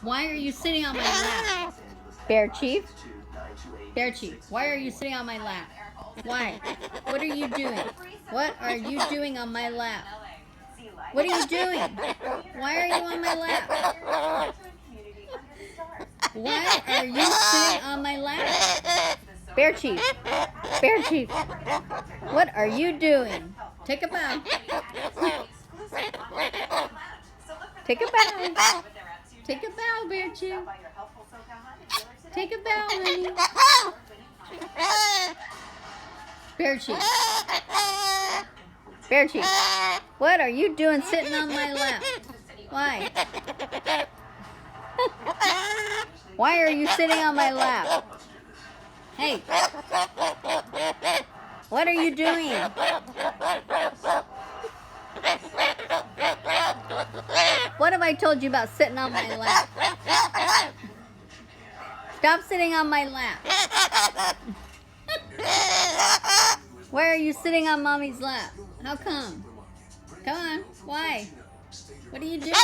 Why are you sitting on my lap? Bear Chief? Bear Chief, why are you sitting on my lap? Why? What are you doing? What are you doing on my lap? What are you doing? Why are you on my lap? Why are you sitting on my lap? Bear Chief, Bear Chief, what are you doing? Take a bow. Take a bow. Take a bow, Bear Chief. Take a bow, honey. Bear Chief. Bear Chief. What are you doing sitting on my lap? Why? Why are you sitting on my lap? Hey. What are you doing? What have I told you about sitting on my lap? Stop sitting on my lap. Why are you sitting on Mommy's lap? How come? Come on. Why? What are you doing?